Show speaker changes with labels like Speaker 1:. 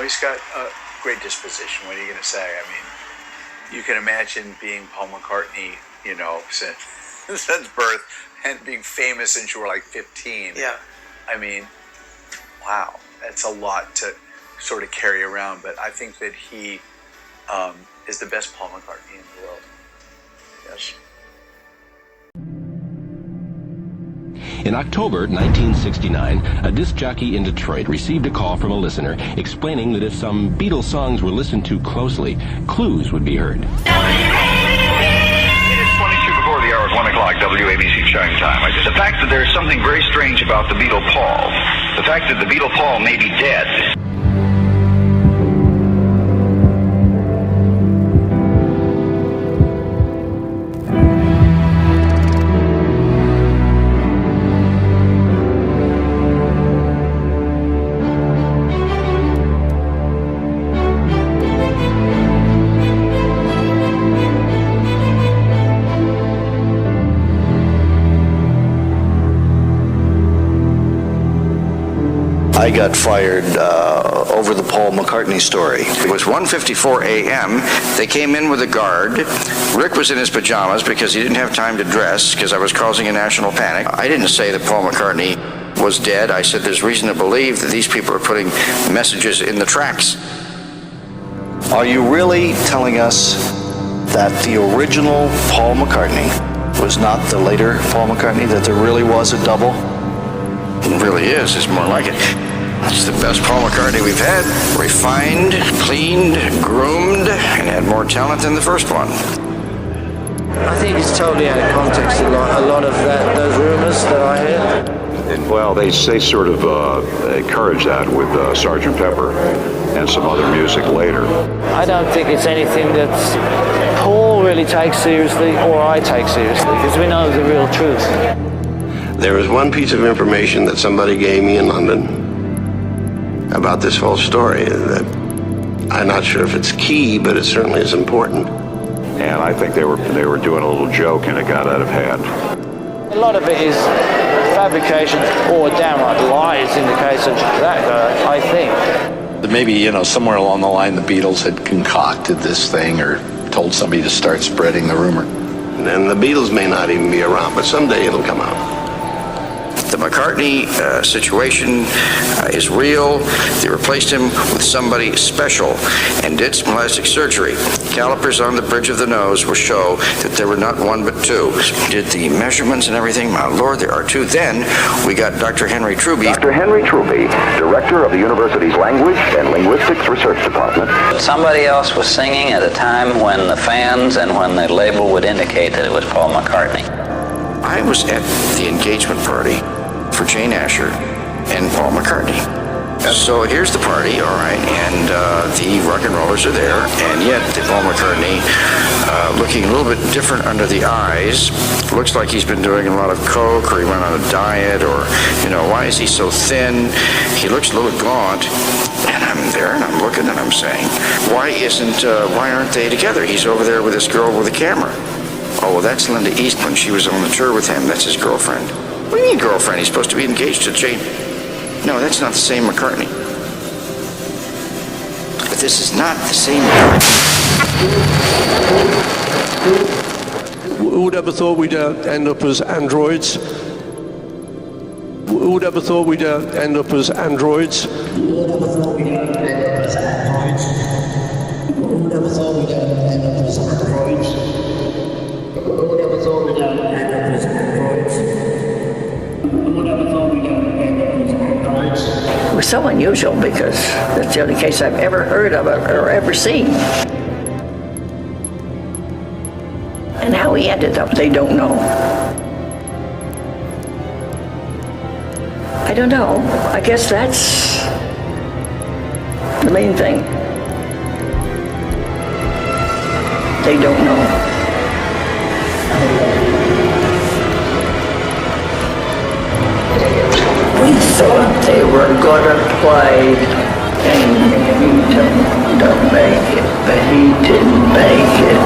Speaker 1: he's got a great disposition. What are you going to say? I mean, you can imagine being Paul McCartney, you know, since birth, and being famous since you were like 15.
Speaker 2: Yeah.
Speaker 1: I mean, wow, that's a lot to sort of carry around. But I think that he is the best Paul McCartney in the world. Yes.
Speaker 3: In October 1969, a disc jockey in Detroit received a call from a listener explaining that if some Beatles songs were listened to closely, clues would be heard.
Speaker 4: It is 22 before the hour of 1 o'clock, WABC showing time. The fact that there is something very strange about the Beatle Paul, the fact that the Beatle Paul may be dead.
Speaker 5: I got fired over the Paul McCartney story. It was 1:54 a.m. They came in with a guard. Rick was in his pajamas because he didn't have time to dress because I was causing a national panic. I didn't say that Paul McCartney was dead. I said there's reason to believe that these people are putting messages in the tracks. Are you really telling us that the original Paul McCartney was not the later Paul McCartney, that there really was a double? It really is. It's more like it. It's the best Paul McCartney we've had. Refined, cleaned, groomed, and had more talent than the first one.
Speaker 2: I think it's totally out of context, a lot of those rumors that I heard.
Speaker 6: Well, they sort of encourage that with Sgt. Pepper and some other music later.
Speaker 2: I don't think it's anything that Paul really takes seriously or I take seriously, because we know the real truth.
Speaker 7: There was one piece of information that somebody gave me in London about this whole story that I'm not sure if it's key, but it certainly is important.
Speaker 6: And I think they were doing a little joke and it got out of hand.
Speaker 2: A lot of it is fabrication or downright lies in the case of that guy, I think.
Speaker 8: Maybe, you know, somewhere along the line the Beatles had concocted this thing or told somebody to start spreading the rumor.
Speaker 7: And the Beatles may not even be around, but someday it'll come out.
Speaker 5: The McCartney situation is real. They replaced him with somebody special and did some plastic surgery. Calipers on the bridge of the nose will show that there were not one but two. Did the measurements and everything. My Lord, there are two. Then we got Dr. Henry Truby.
Speaker 4: Dr. Henry Truby, director of the university's Language and Linguistics Research Department.
Speaker 9: Somebody else was singing at a time when the fans and when the label would indicate that it was Paul McCartney.
Speaker 5: I was at the engagement party for Jane Asher and Paul McCartney. So here's the party, all right, and the rock and rollers are there, and yet Paul McCartney, looking a little bit different under the eyes, looks like he's been doing a lot of coke, or he went on a diet, or, you know, why is he so thin? He looks a little gaunt, and I'm there, and I'm looking, and I'm saying, why aren't they together? He's over there with this girl with a camera. Oh, well, that's Linda Eastman. She was on the tour with him. That's his girlfriend. What do you mean girlfriend? He's supposed to be engaged to Jane. No, that's not the same McCartney. But this is not the same McCartney.
Speaker 10: Who would ever thought we'd end up as androids? Who would ever thought we'd end up as androids? Who would ever thought we'd end up as androids? Who would ever thought we'd end up as androids? Who would ever thought we'd end up as androids?
Speaker 11: It was so unusual because that's the only case I've ever heard of or ever seen. And how he ended up, they don't know. I don't know. I guess that's the main thing. They don't know. We thought they were gonna play and he told them to make it, but he didn't make it.